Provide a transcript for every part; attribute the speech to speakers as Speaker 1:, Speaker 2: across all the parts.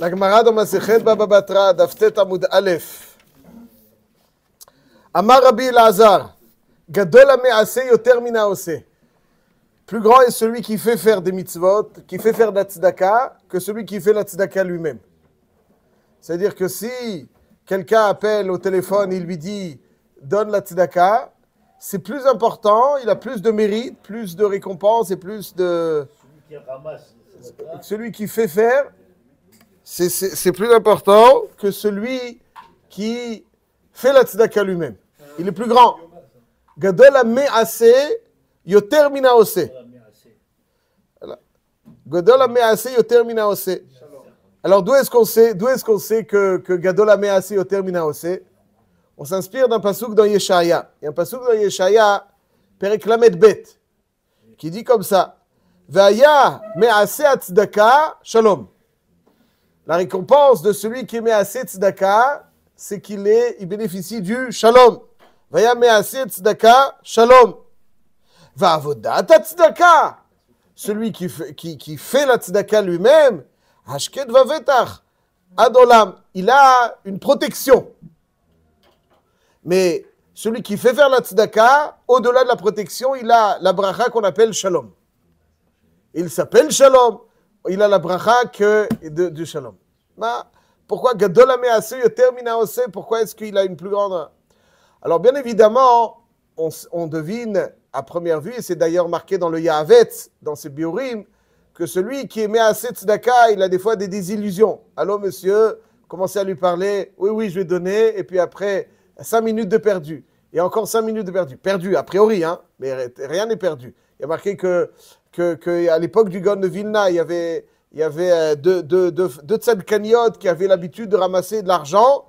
Speaker 1: La Gemara dans Masechet Baba Batra, Daftet Amud Aleph. Amar Rabbi Elazar, Gadol HaMe'aseh yoter min ha'oseh. Plus grand est celui qui fait faire des mitzvot, qui fait faire de la tzedaka, que celui qui fait la tzedaka lui-même. C'est-à-dire que si quelqu'un appelle au téléphone, il lui dit « donne la tzedaka », c'est plus important, il a plus de mérite, plus de récompense et plus de...
Speaker 2: Celui qui ramasse,
Speaker 1: celui qui fait faire, c'est plus important que celui qui fait la tzedaka lui-même. Il est plus grand. Gadol HaMe'aseh yoter min ha'oseh. Gadol HaMe'aseh yoter min ha'oseh. Alors d'où est-ce qu'on sait que Gadol HaMe'aseh yoter min ha'oseh? On s'inspire d'un pasuk dans Yeshaya. Il y a un pasuk dans Yeshaya, Perek Lamed Bet, qui dit comme ça: Vaya me'aseh tzedaka shalom. La récompense de celui qui est me'aseh tzedaka, c'est qu'il bénéficie du shalom. Vaya me'aseh tzedaka shalom. Va'avodat tzedaka. Celui qui fait la tzedaka lui-même, hashket vavetach adolam. Il a une protection. Mais celui qui fait faire la tzedaka, au-delà de la protection, il a la bracha qu'on appelle shalom. Il s'appelle shalom. Il a la bracha du shalom. Pourquoi Gadol HaMe'aseh yoter min ha'oseh? Pourquoi est-ce qu'il a une plus grande... Alors bien évidemment, on devine à première vue, et c'est d'ailleurs marqué dans le Yahavetz, dans ses biorim, que celui qui est me'aseh tzedaka, il a des fois des désillusions. Allô monsieur, commencez à lui parler, oui, je vais donner, et puis après, 5 minutes de perdu. Et encore 5 minutes de perdu. Perdu, a priori, hein, mais rien n'est perdu. Il y a marqué qu'à l'époque du Gaon de Vilna, il y avait deux tzadkaniot qui avaient l'habitude de ramasser de l'argent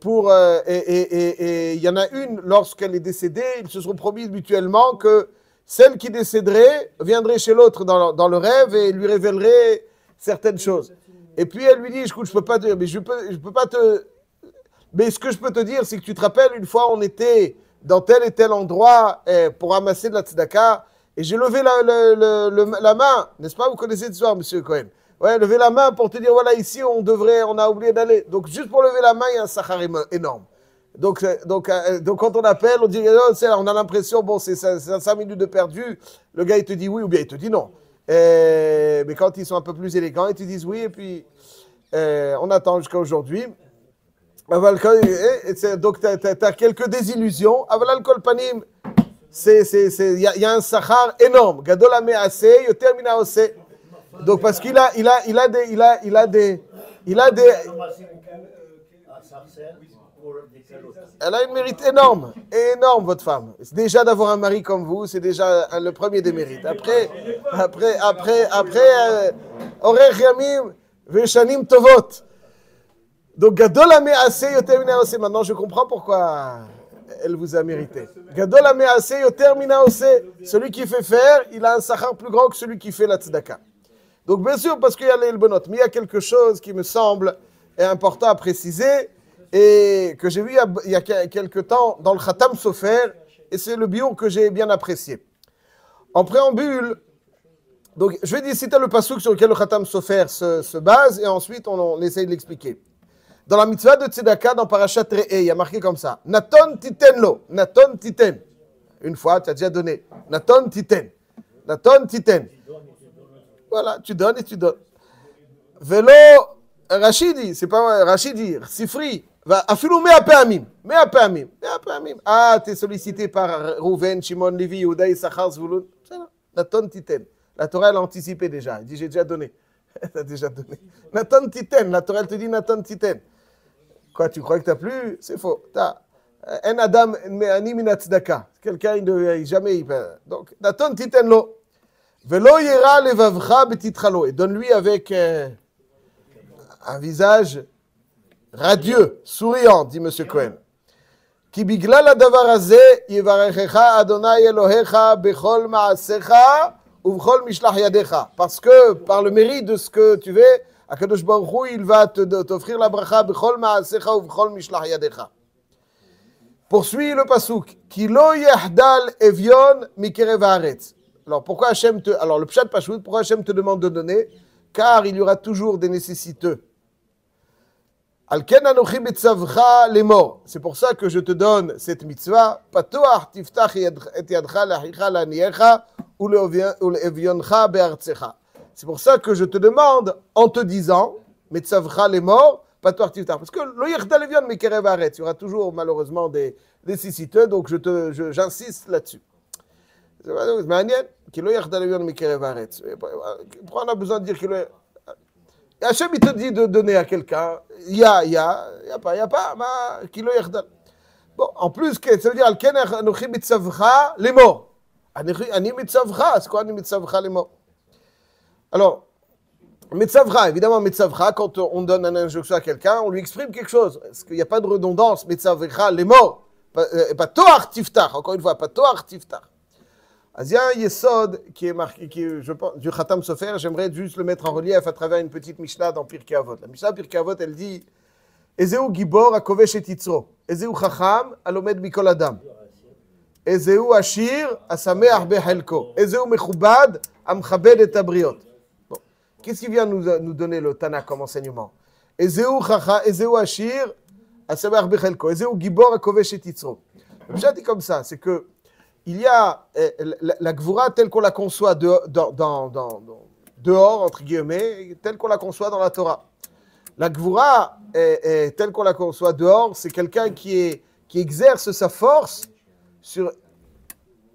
Speaker 1: et il y en a une, lorsqu'elle est décédée, ils se sont promis mutuellement que celle qui décéderait viendrait chez l'autre dans le rêve et lui révélerait certaines choses. Et puis elle lui dit, écoute, je peux pas te, mais je peux pas te, mais ce que je peux te dire, c'est que tu te rappelles, une fois on était dans tel et tel endroit pour ramasser de la tzedaka, et j'ai levé la main, n'est-ce pas? Vous connaissez cette histoire, monsieur Cohen? Ouais, lever la main pour te dire, voilà, ici, on a oublié d'aller. Donc, juste pour lever la main, il y a un sachar énorme. Donc, quand on appelle, on dit, on a l'impression, bon, c'est 5 minutes de perdu. Le gars, il te dit oui ou bien il te dit non. Mais quand ils sont un peu plus élégants, ils te disent oui, et puis on attend jusqu'à aujourd'hui. Donc, tu as quelques désillusions. Avalal kol panim, il y a un sachar énorme. Gadol HaMe'aseh yoter min ha'oseh. Donc parce qu'il a des elle a une mérite énorme, votre femme. Déjà d'avoir un mari comme vous, c'est déjà le premier des mérites. Après, Orech Yamim Veshanim Tovot. Donc Gadol HaMe'aseh yoter min ha'oseh. Maintenant je comprends pourquoi elle vous a mérité. Gadol HaMe'aseh yoter min ha'oseh. Celui qui fait faire, il a un sachar plus grand que celui qui fait la tzedaka. Donc bien sûr, parce qu'il y a les elbonot, mais il y a quelque chose qui me semble important à préciser et que j'ai vu il y a quelque temps dans le Khatam Sofer, et c'est le biur que j'ai bien apprécié. En préambule, donc je vais dire citer le pasuk sur lequel le Khatam Sofer se base, et ensuite on essaye de l'expliquer. Dans la mitzvah de Tzedaka, dans Parashat Re'eh, il y a marqué comme ça: Naton titen lo, Naton titen. Une fois, tu as déjà donné. Naton titen. Naton titen. Voilà, tu donnes et tu donnes. Vélo, Rachidi, c'est pas Rachidi, Sifri, va afilou mea pe'amim. Ah, tu es sollicité par Rouven, Shimon, Lévi, Yehuda, Issachar, Zvulun. Naton titen. La Torah, elle a anticipé déjà. Elle dit, j'ai déjà donné. Elle a déjà donné. Naton titen. La Torah, elle te dit Naton titen. Quoi, tu crois que tu n'as plus? C'est faux. Un Adam, me'ani min tzedaka. Quelqu'un, il ne jamais. Donc, Naton titen lo. Velo yera levavcha betitchalo. Et donne-lui avec un visage radieux, souriant, dit M. Cohen. Ki biglal hadavar hazeh yivarechecha Adonai Elohecha bechol ma'asecha uvechol mishlach yadecha. Parce que par le mérite de ce que tu fais, Akadosh Baruch Hu, il va t'offrir la bracha bechol ma'asecha uvechol mishlach yadecha. Poursuit le pasuk. Ki lo yahdal evion mikerev haaretz. Alors, pourquoi Hachem alors le Pshat Pashout, pourquoi Hachem te demande de donner? Car il y aura toujours des nécessiteux Al ken anochi mitzavcha lemor. C'est pour ça que je te donne cette mitzvah. Patoach tiftach et yadcha lachicha laniecha ou le'evyoncha be'artsecha. C'est pour ça que je te demande, en te disant, mitzavcha lemor, patoach tiftach. Parce que lo yechda levion mikerev haaretz. Il y aura toujours malheureusement des nécessiteux, donc j'insiste là-dessus. C'est מעניין, כי לא יחדל אביון מקרב הארץ. Pourquoi on a besoin de dire que Hachem, il te dit de donner à quelqu'un, il y a pas, qui lo yachdal. Bon, en plus, ça veut dire, al ken anochi mitzavcha lemor. Ani mitzavcha, c'est quoi ani mitzavcha lemor? Alors, mitzavcha, évidemment, mitzavcha, quand on donne une injonction à quelqu'un, on lui exprime quelque chose. Est-ce qu'il n'y a pas de redondance? Mitzavcha lemor. Pas toar tiftach, encore une fois, pas toar tiftach. Il y a un yesod qui est marqué, je pense, du Khatam Sofer, j'aimerais juste le mettre en relief à travers une petite Mishnah dans Pirkei Avot. La Mishnah Pirkei Avot, elle dit Ezeu gibor hakovesh et yitzro, Ezeu chacham alomed mikol adam, Ezeu ashir asameach bechelko, Ezeu mechubad amchabed et abriot. Bon, qu'est-ce qui vient nous donner le Tana comme enseignement? Ezeu ashir asameach bechelko, Ezeu gibor hakovesh et yitzro. Le Mishnah dit comme ça, c'est que il y a la Gvura telle qu'on la conçoit dehors, entre guillemets, telle qu'on la conçoit dans la Torah. La Gvura, telle qu'on la conçoit dehors, c'est quelqu'un qui exerce sa force sur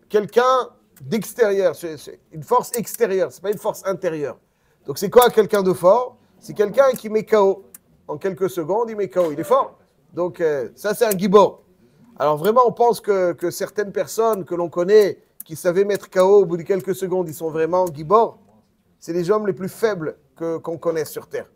Speaker 1: quelqu'un d'extérieur. C'est une force extérieure, ce n'est pas une force intérieure. Donc c'est quoi quelqu'un de fort? C'est quelqu'un qui met KO. En quelques secondes, il met KO. Il est fort. Donc ça, c'est un gibor. Alors vraiment, on pense que certaines personnes que l'on connaît, qui savaient mettre KO au bout de quelques secondes, ils sont vraiment gibor. C'est les hommes les plus faibles qu'on connaisse sur Terre.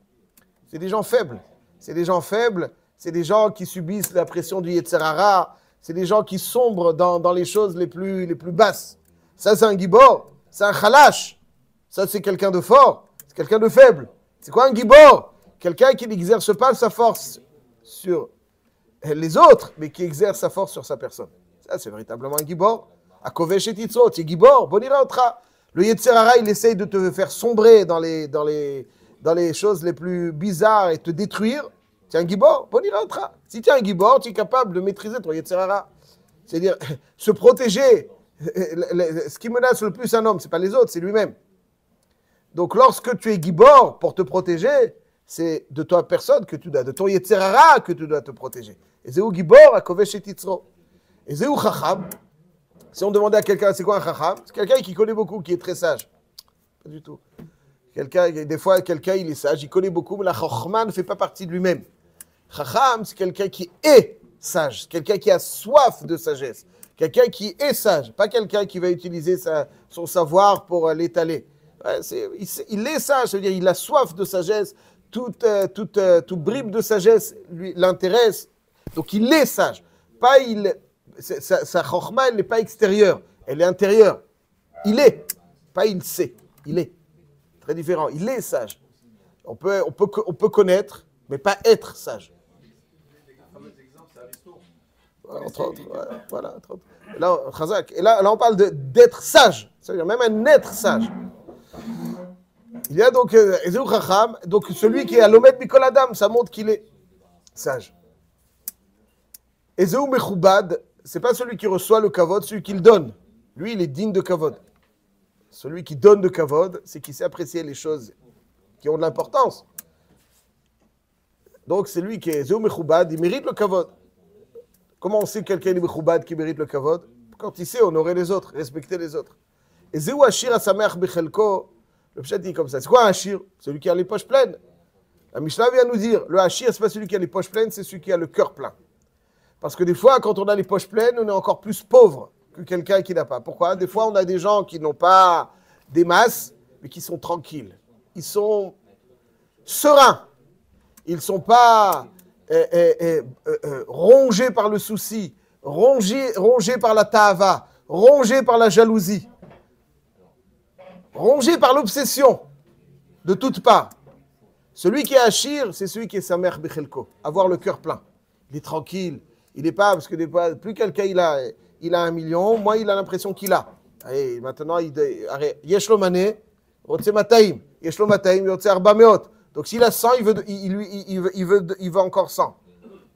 Speaker 1: C'est des gens faibles. C'est des gens faibles. C'est des gens qui subissent la pression du Yetzer Hara. C'est des gens qui sombrent dans les choses les plus basses. Ça, c'est un gibor. C'est un khalash. Ça, c'est quelqu'un de fort. C'est quelqu'un de faible. C'est quoi un gibor? Quelqu'un qui n'exerce pas sa force sur les autres, mais qui exerce sa force sur sa personne. Ça, c'est véritablement un gibor. A kovesh et titzot, c'est gibor. Bonira otra. Le Yetzer Hara, il essaye de te faire sombrer dans les choses les plus bizarres et te détruire. Tu es un gibor. Bonira otra. Si tu es un gibor, tu es capable de maîtriser ton Yetzer Hara. C'est-à-dire, se protéger. Ce qui menace le plus un homme, ce n'est pas les autres, c'est lui-même. Donc, lorsque tu es gibor pour te protéger, c'est de toi personne que tu dois, de ton Yetzer Hara que tu dois te protéger. Et c'est où gibor à kovesh et titzro. Et c'est où chacham. Si on demandait à quelqu'un, c'est quoi un chacham? C'est quelqu'un qui connaît beaucoup, qui est très sage. Pas du tout. Des fois, quelqu'un, il est sage, il connaît beaucoup, mais la chokhma ne fait pas partie de lui-même. Chacham, c'est quelqu'un qui est sage, quelqu'un qui a soif de sagesse, quelqu'un qui est sage, pas quelqu'un qui va utiliser son savoir pour l'étaler. Ouais, il est sage, c'est-à-dire il a soif de sagesse. Toute bribe de sagesse l'intéresse, donc il est sage. Sa chokhma, elle n'est pas extérieure, elle est intérieure. Il est, pas il sait, il est. Très différent, il est sage. On peut connaître, mais pas être sage. Entre autres, voilà. Entre autres. Là, on parle d'être sage, c'est-à-dire même un être sage. Il y a donc Ezeu Chacham, donc celui qui est à l'Omet Mikol Adam, ça montre qu'il est sage. Ezeu Mechubad, c'est pas celui qui reçoit le kavod, celui qui le donne. Lui, il est digne de kavod. Celui qui donne de kavod, c'est qui sait apprécier les choses qui ont de l'importance. Donc c'est lui qui est Ezeu Mechubad, il mérite le kavod. Comment on sait que quelqu'un est Mechubad qui mérite le kavod? Quand il sait honorer les autres, respecter les autres. Ezeu Ashir Asameach Bechelko. Le Pshat dit comme ça. C'est quoi un hachir? Celui qui a les poches pleines. La Mishnah vient nous dire, le hachir, ce n'est pas celui qui a les poches pleines, c'est celui qui a le cœur plein. Parce que des fois, quand on a les poches pleines, on est encore plus pauvre que quelqu'un qui n'a pas. Pourquoi? Des fois, on a des gens qui n'ont pas des masses, mais qui sont tranquilles. Ils sont sereins. Ils ne sont pas rongés par le souci, rongés par la ta'ava, rongés par la jalousie. Rongé par l'obsession de toutes parts. Celui qui est Achir, c'est celui qui est sa mère Bechelko, avoir le cœur plein. Il est tranquille, il n'est pas, parce que des fois, plus quelqu'un il a 1 million, moins il a l'impression qu'il a. Et maintenant, Yeshlo Mané, Rotse Mataim, Yeshlo Mataim, Yotse 400. Donc s'il a 100, il veut encore 100.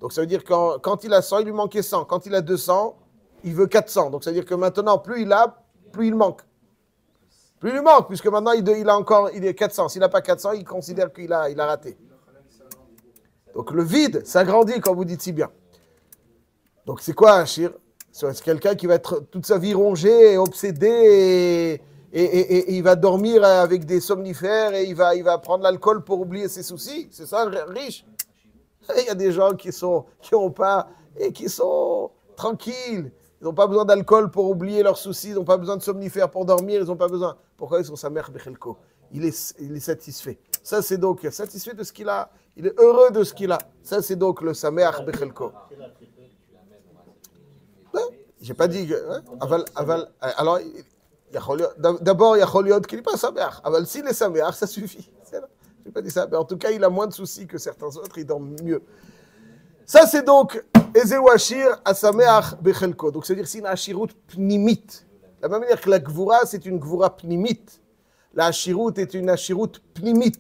Speaker 1: Donc ça veut dire que quand il a 100, il lui manquait 100. Quand il a 200, il veut 400. Donc ça veut dire que maintenant, plus il a, plus il manque. Plus il lui manque, puisque maintenant il est 400. S'il n'a pas 400, il considère qu'il a raté. Donc le vide s'agrandit, comme vous dites si bien. Donc c'est quoi un shir? C'est quelqu'un qui va être toute sa vie rongé, obsédé, et il va dormir avec des somnifères, et il va prendre l'alcool pour oublier ses soucis. C'est ça, riche. Il y a des gens qui sont tranquilles. Ils n'ont pas besoin d'alcool pour oublier leurs soucis. Ils n'ont pas besoin de somnifères pour dormir. Ils n'ont pas besoin. Pourquoi ils sont samer bechelko? Il est satisfait. Ça, c'est donc satisfait de ce qu'il a. Il est heureux de ce qu'il a. Ça, c'est donc le samer bechelko. J'ai pas dit que. Alors, d'abord, il y a Choliot qui n'est pas samer. Aval, s'il est samer, ça suffit. Je n'ai pas dit ça, mais en tout cas, il a moins de soucis que certains autres, il dort mieux. Ça, c'est donc Ezewashir Asameach Bechelko. Donc, c'est-à-dire c'est une Ashirut pnimit. De la même manière que la Gvura, c'est une Gvura pnimit. La Ashirut est une Ashirut pnimit.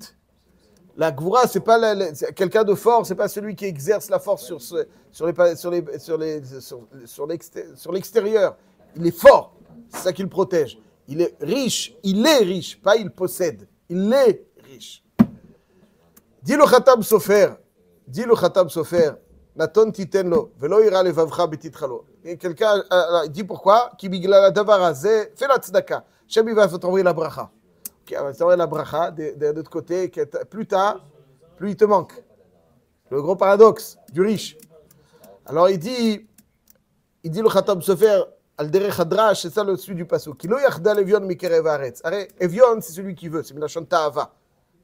Speaker 1: La Gvura, c'est pas quelqu'un de fort, c'est pas celui qui exerce la force sur l'extérieur. Il est fort, c'est ça qui le protège. Il est riche, pas il possède. Il est riche. Dis le Khatam Sofer, Naton titenlo, velo ira levavcha betitchalo. Et quelqu'un dit pourquoi? Ki bigla davar hazeh, fais la tzedaka. Hashem il va t'envoyer la bracha. Ok, il va t'envoyer la bracha de l'autre côté. Plus tard, plus il te manque. Le gros paradoxe du riche. Alors il dit le Khatam Sofer, al derech hadrash, c'est ça le suite du pasuk. Ki lo yachda levion mikerev haaretz. Evion, c'est celui qui veut, c'est milachon ta'ava.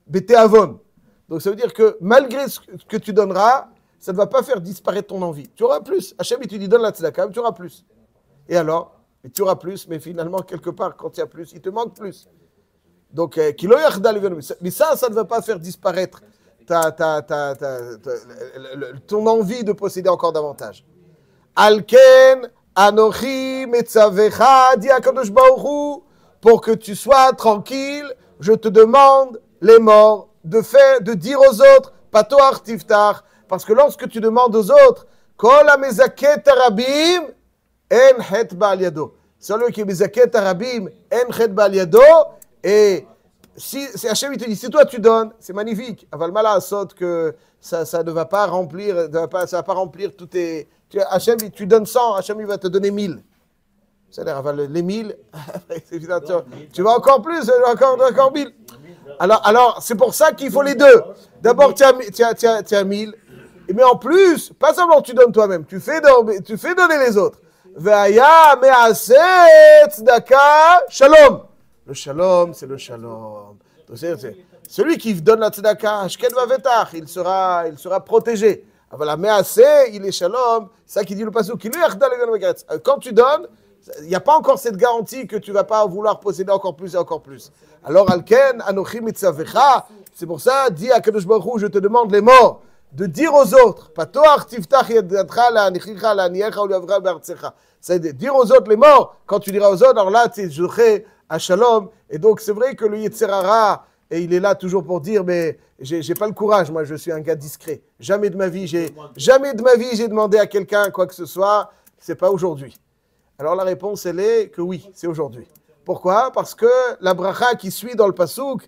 Speaker 1: Beteavon. Donc ça veut dire que malgré ce que tu donneras, ça ne va pas faire disparaître ton envie. Tu auras plus. Hachem, il te dit donne la tzedaka, tu auras plus. Et alors, tu auras plus, mais finalement, quelque part, quand il y a plus, il te manque plus. Donc, mais ça ne va pas faire disparaître ton envie de posséder encore davantage. Alken, Anochi, Metzavecha, dit Akadosh Baruch Hu, pour que tu sois tranquille, je te demande les morts de dire aux autres, Patoar Tiftar, parce que lorsque tu demandes aux autres, Kol ha-mezaket harabim, en het ba'al yado. Celui qui est mezaket harabim, en het ba'al yado, et si Hachem il te dit, si toi tu donnes, c'est magnifique. Aval mala asot que ça ne va pas remplir, ça va pas remplir tout tes. Hachem, tu donnes 100, Hachem il va te donner 1000. C'est-à-dire, les 1000, tu vas encore plus, encore 1000. Alors c'est pour ça qu'il faut les deux. D'abord, tu as 1000, mais en plus, pas seulement tu donnes toi-même, tu fais donner les autres. Ve'aya me'aseh tzedaka shalom. Le shalom, c'est le shalom. Donc, c'est celui qui donne la tzedaka, hashken vavetach, il sera protégé. Voilà, me'aseh, il est shalom. C'est ça qui dit le pasuk. Quand tu donnes, il n'y a pas encore cette garantie que tu ne vas pas vouloir posséder encore plus et encore plus. Alors, Alken, Anochi Mitzavecha, c'est pour ça, dis à Kadosh Baruch Hu, je te demande les morts, de dire aux autres, Patoach Tiftach Yadcha La'anichicha La'aniecha U'Yavra Be'artzecha. C'est de dire aux autres les morts, quand tu diras aux autres, alors là, tu es Zoché à Shalom. Et donc, c'est vrai que le Yetzer Hara, et il est là toujours pour dire, mais j'ai pas le courage, moi, je suis un gars discret. Jamais de ma vie, j'ai demandé à quelqu'un quoi que ce soit, c'est pas aujourd'hui. Alors la réponse, elle est que oui, c'est aujourd'hui. Pourquoi? Parce que la bracha qui suit dans le pasuk,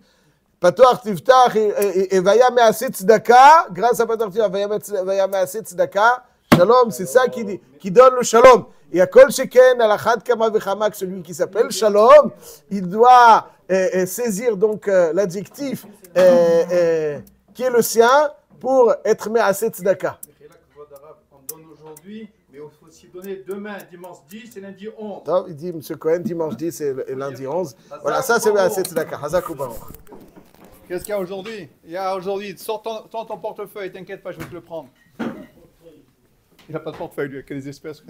Speaker 1: Patoar Tiftach et Vaya Me'aseh Tzedaka, grâce à Patoar Tiftach, Vaya Me'aseh Tzedaka, Shalom, c'est ça qui donne le Shalom. Et à Kol Sheken, à la Chad Kama Vechama, celui qui s'appelle Shalom, il doit saisir donc l'adjectif qui est le sien pour être Me'aseh Tzedaka.
Speaker 2: On donne aujourd'hui. Mais il faut aussi donner demain, dimanche 10 et lundi 11.
Speaker 1: Non, il dit, M. Cohen, dimanche 10 et lundi 11. Voilà, ça c'est Me'aseh Tzedaka. Hazak u'Baruch.
Speaker 2: Qu'est-ce qu'il y a aujourd'hui? Il y a aujourd'hui, sors ton portefeuille, t'inquiète pas, je vais te le prendre. Il n'a pas de portefeuille, lui, il a que des espèces.